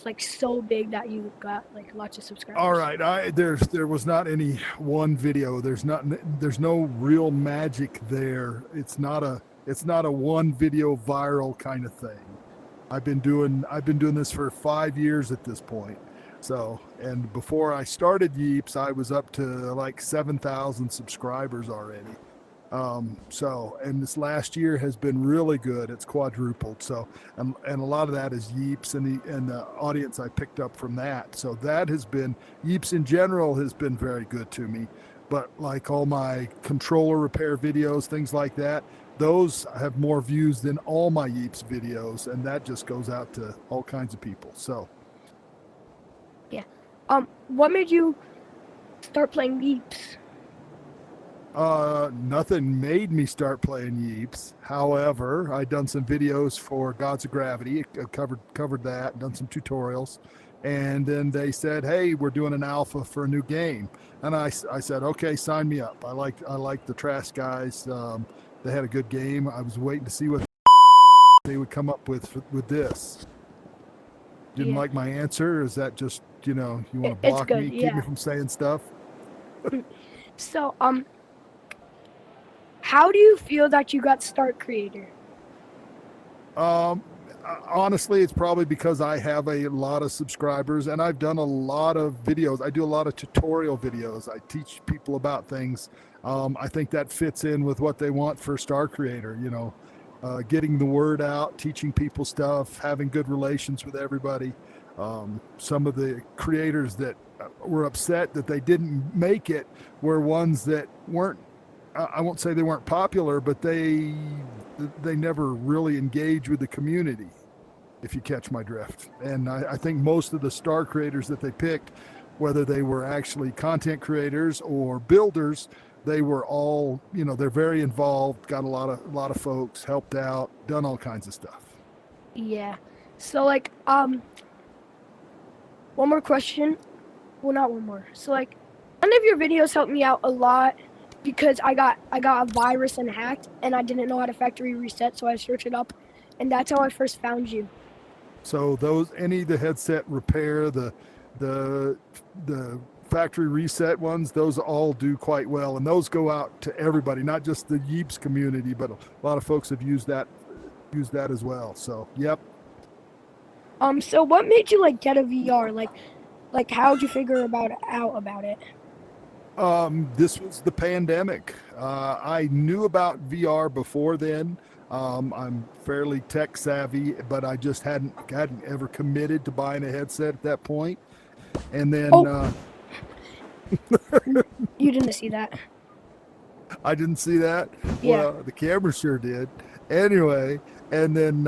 like so big that you got like lots of All subscribers? right, there was not any one video. There's no real magic there. It's not a one video viral kind of thing. I've been doing this for 5 years at this point. So, and before I started Yeeps, I was up to like 7,000 subscribers already. And this last year has been really good. It's quadrupled. So, and a lot of that is Yeeps and the audience I picked up from that. So that has been, Yeeps in general has been very good to me. But like all my controller repair videos, things like that, those have more views than all my Yeeps videos, and that just goes out to all kinds of people. So, Yeah. What made you start playing Yeeps? nothing made me start playing Yeeps. However, I done some videos for Gods of Gravity. I covered that. Done some tutorials, and then they said, "Hey, we're doing an alpha for a new game," and I said, "Okay, sign me up." I like the Trash Guys. They had a good game. I was waiting to see what they would come up with this. Didn't Yeah, like my answer? Or is that just you want to it's block good. me, keep me Yeah. from saying stuff? So, how do you feel that you got Start Creator? Um, Honestly, it's probably because I have a lot of subscribers and I've done a lot of videos. I do a lot of tutorial videos. I teach people about things. I think that fits in with what they want for Star Creator. Getting the word out, teaching people stuff, having good relations with everybody. Some of the creators that were upset that they didn't make it were ones that weren't. I won't say they weren't popular, but they never really engage with the community, if you catch my drift. And I think most of the star creators that they picked, whether they were actually content creators or builders, they were all, they're very involved, got a lot of folks, helped out, done all kinds of stuff. Yeah. So like one more question. Well, not one more. So like one of your videos helped me out a lot because I got a virus and hacked and I didn't know how to factory reset, so I searched it up and that's how I first found you. So the headset repair, the factory reset ones, those all do quite well, and those go out to everybody, not just the Yeeps community, but a lot of folks have used that as well. So, yep. So what made you like get a VR? Like how'd you figure out about it? This was the pandemic. I knew about VR before then. I'm fairly tech savvy, but I just hadn't ever committed to buying a headset at that point. And then Oh, you didn't see that. I didn't see that. Yeah. Well, the camera sure did. Anyway, and then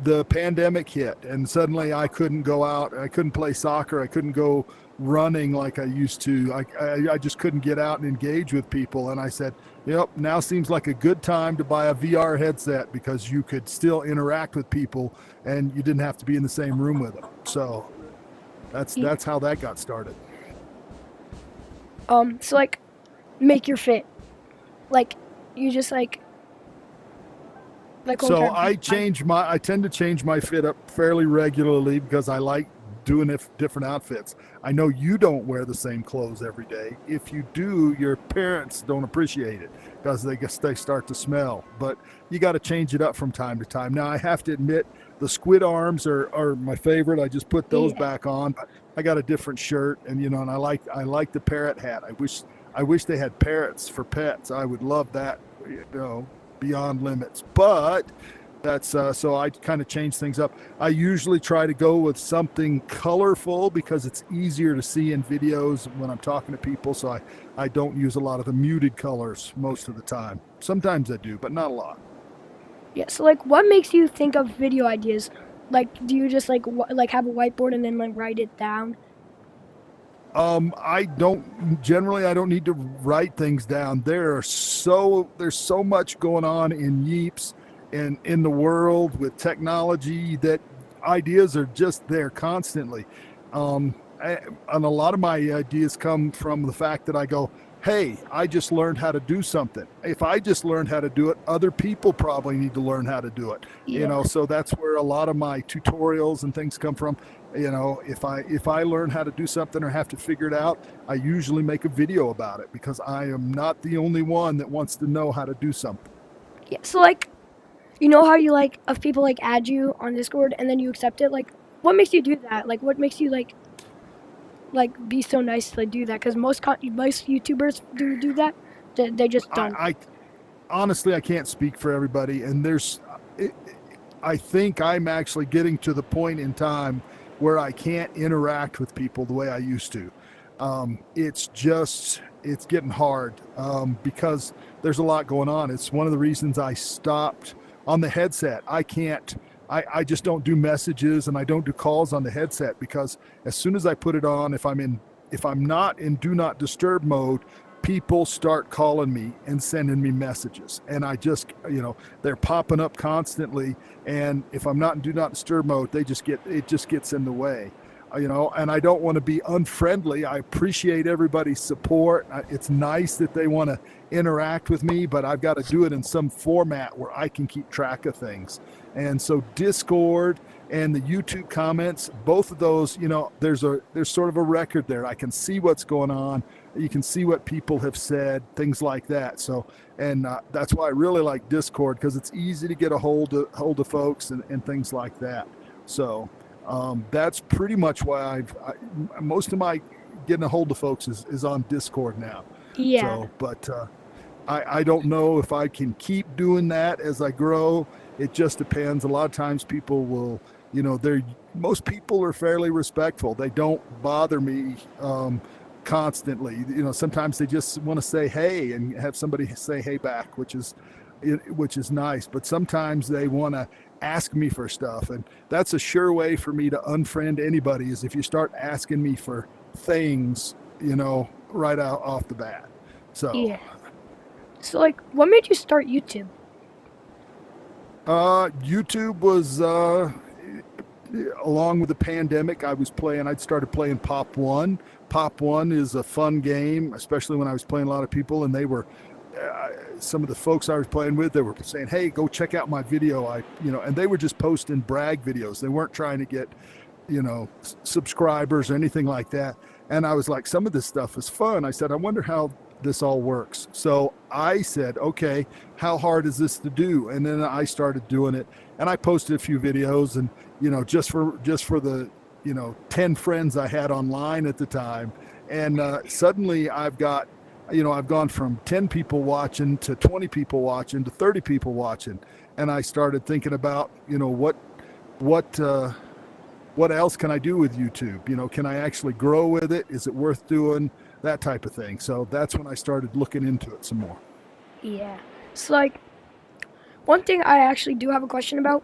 the pandemic hit, and suddenly I couldn't go out. I couldn't play soccer. I couldn't go running like I used to. I just couldn't get out and engage with people. And I said, "Yep, now seems like a good time to buy a VR headset because you could still interact with people, and you didn't have to be in the same room with them." So Y- that's how that got started. So like make your fit. Like you just like one So time. I tend to change my fit up fairly regularly because I like doing different outfits. I know you don't wear the same clothes every day. If you do, your parents don't appreciate it because they start to smell. But you got to change it up from time to time. Now I have to admit the squid arms are my favorite. I just put those Yeah. back on. I got a different shirt, and and I like the parrot hat. I wish they had parrots for pets. I would love that. Beyond limits. But that's so I kind of change things up. I usually try to go with something colorful because it's easier to see in videos when I'm talking to people. So I don't use a lot of the muted colors most of the time. Sometimes I do, but not a lot. Yeah. So like what makes you think of video ideas? Like do you just like have a whiteboard and then like write it down? I don't generally. I don't need to write things down. There's so much going on in Yeeps and in the world with technology that ideas are just there constantly. And a lot of my ideas come from the fact that I go, hey, I just learned how to do something. If I just learned how to do it, other people probably need to learn how to do it. Yeah. So that's where a lot of my tutorials and things come from. If I learn how to do something or have to figure it out, I usually make a video about it because I am not the only one that wants to know how to do something. Yeah. So like, you know how you like if people like add you on Discord and then you accept it, like what makes you do that? Like what makes you like be so nice to do that? Because most YouTubers do that. They just don't. I honestly, I can't speak for everybody, and I think I'm actually getting to the point in time where I can't interact with people the way I used to. It's getting hard because there's a lot going on. It's one of the reasons I stopped on the headset. I just don't do messages and I don't do calls on the headset because as soon as I put it on, if I'm not in do not disturb mode, people start calling me and sending me messages, and I just, they're popping up constantly. And if I'm not in do not disturb mode, it just gets in the way, and I don't want to be unfriendly. I appreciate everybody's support. It's nice that they want to interact with me, but I've got to do it in some format where I can keep track of things. And so Discord and the YouTube comments, both of those, there's sort of a record there. I can see what's going on. You can see what people have said, things like that. So, and that's why I really like Discord, because it's easy to get a hold of folks and things like that. So that's pretty much why most of my getting a hold of folks is on Discord now. Yeah. So, but I don't know if I can keep doing that as I grow. It just depends. A lot of times people will, most people are fairly respectful. They don't bother me constantly. Sometimes they just want to say hey and have somebody say hey back, which is nice. But sometimes they want to ask me for stuff, and that's a sure way for me to unfriend anybody is if you start asking me for things, right out off the bat. So Yeah. So like, what made you start YouTube? YouTube was along with the pandemic. I'd started playing Pop One. Pop One is a fun game, especially when I was playing a lot of people, and they were some of the folks I was playing with, they were saying, hey, go check out my video. And they were just posting brag videos. They weren't trying to get, subscribers or anything like that. And I was like, some of this stuff is fun. I said, I wonder how this all works. So I said, okay, how hard is this to do? And then I started doing it, and I posted a few videos, and just for the 10 friends I had online at the time. And suddenly I've gone from 10 people watching to 20 people watching to 30 people watching. And I started thinking about, what else can I do with YouTube? Can I actually grow with it? Is it worth doing? That type of thing. So that's when I started looking into it some more. Yeah. So like, one thing I actually do have a question about.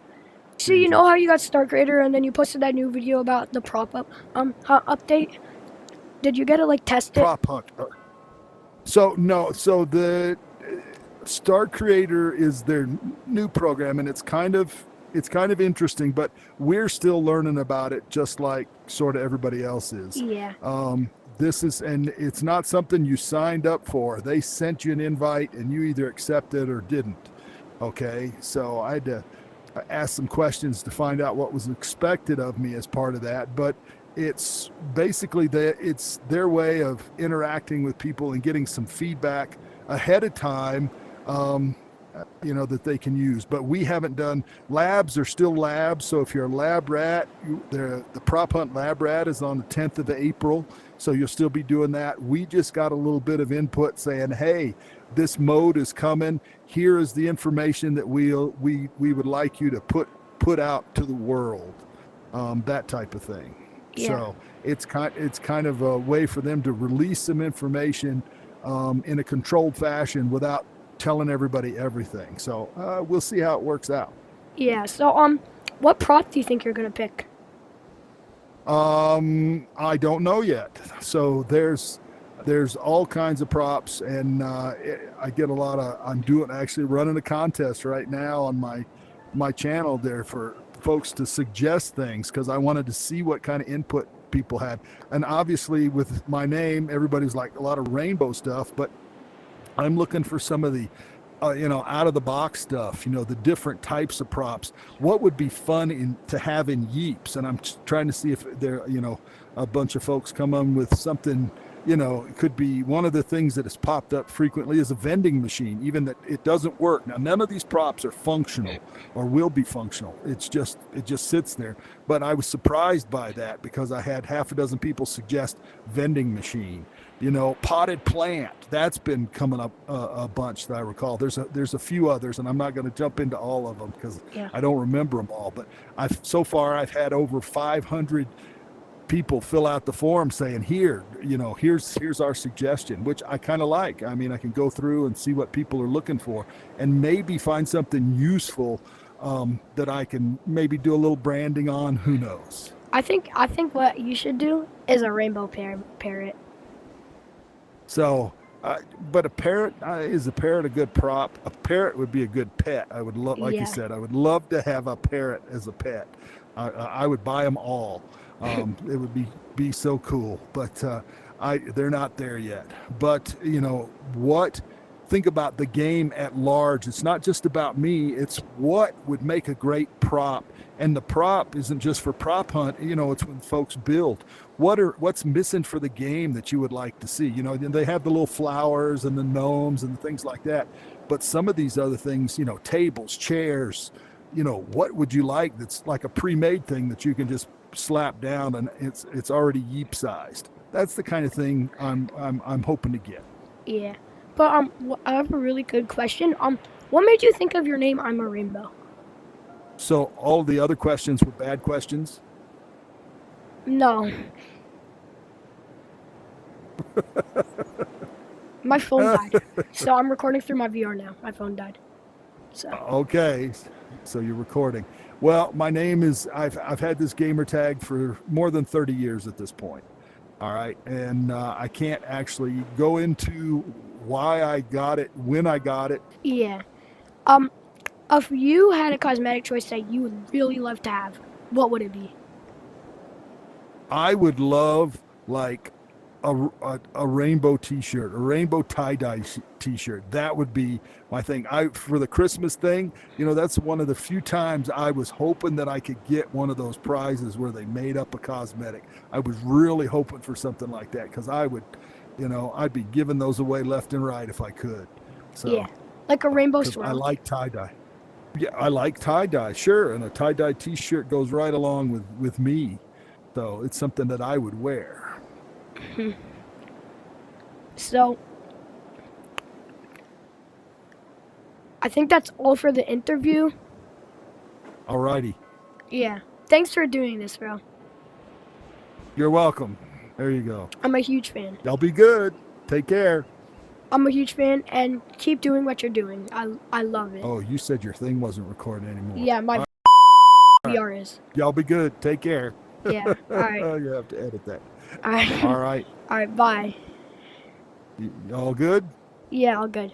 So you know how you got Star Creator and then you posted that new video about the prop update? Did you get to like test it? Prop hunt. So the Star Creator is their new program, and it's kind of interesting, but we're still learning about it just like sort of everybody else is. Yeah. And it's not something you signed up for. They sent you an invite and you either accepted or didn't. Okay. So I had to ask some questions to find out what was expected of me as part of that. But it's basically it's their way of interacting with people and getting some feedback ahead of time, that they can use. But we haven't done labs. Are still labs. So if you're a lab rat, the Prop Hunt Lab Rat is on the 10th of April. So you'll still be doing that. We just got a little bit of input saying, hey, this mode is coming. Here is the information that we would like you to put out to the world. That type of thing. Yeah. So it's kind of a way for them to release some information in a controlled fashion without telling everybody everything. So we'll see how it works out. Yeah. So what prop do you think you're gonna pick? I don't know yet. So there's all kinds of props, and I get a lot of. I'm actually running a contest right now on my channel there for folks to suggest things, because I wanted to see what kind of input people had. And obviously with my name, everybody's like a lot of rainbow stuff, but I'm looking for some of the out of the box stuff, the different types of props. What would be fun to have in Yeeps? And I'm trying to see if there, a bunch of folks come on with something, it could be one of the things that has popped up frequently is a vending machine, even that it doesn't work. Now, none of these props are functional or will be functional. It just sits there. But I was surprised by that because I had half a dozen people suggest vending machine. Potted plant, that's been coming up a bunch that I recall. There's a few others, and I'm not going to jump into all of them because I don't remember them all. But so far I've had over 500 people fill out the form saying, here's our suggestion, which I kind of like. I mean, I can go through and see what people are looking for and maybe find something useful that I can maybe do a little branding on. Who knows? I think what you should do is a rainbow parrot. So, but is a parrot a good prop? A parrot would be a good pet. I would love, like you said, I would love to have a parrot as a pet. I would buy them all. It would be so cool, but they're not there yet. But think about the game at large. It's not just about me. It's what would make a great prop. And the prop isn't just for prop hunt. It's when folks build. What's missing for the game that you would like to see? They have the little flowers and the gnomes and things like that. But some of these other things, tables, chairs, what would you like that's like a pre-made thing that you can just slap down and it's already Yeep sized? That's the kind of thing I'm hoping to get. Yeah. But I have a really good question. What made you think of your name, I'm a Rainbow? So all the other questions were bad questions? No. My phone died. So I'm recording through my VR now. My phone died. So. Okay. So you're recording. Well, my name is, I've had this gamer tag for more than 30 years at this point. All right. And I can't actually go into why I got it, when I got it. Yeah. If you had a cosmetic choice that you would really love to have, what would it be? I would love like a rainbow t-shirt, a rainbow tie-dye t-shirt. That would be my thing. For the Christmas thing, that's one of the few times I was hoping that I could get one of those prizes where they made up a cosmetic. I was really hoping for something like that because I would, I'd be giving those away left and right if I could. So, yeah, like a rainbow swirl. I like tie-dye. Yeah, I like tie-dye, sure. And a tie-dye t-shirt goes right along with me. So it's something that I would wear. So, I think that's all for the interview. Alrighty. Yeah. Thanks for doing this, bro. You're welcome. There you go. I'm a huge fan. Y'all be good. Take care. I'm a huge fan, and keep doing what you're doing. I love it. Oh, you said your thing wasn't recording anymore. Yeah, my VR is. Y'all be good. Take care. Yeah. All right. You have to edit that. All right. All right. All right. Bye. All good? Yeah, all good.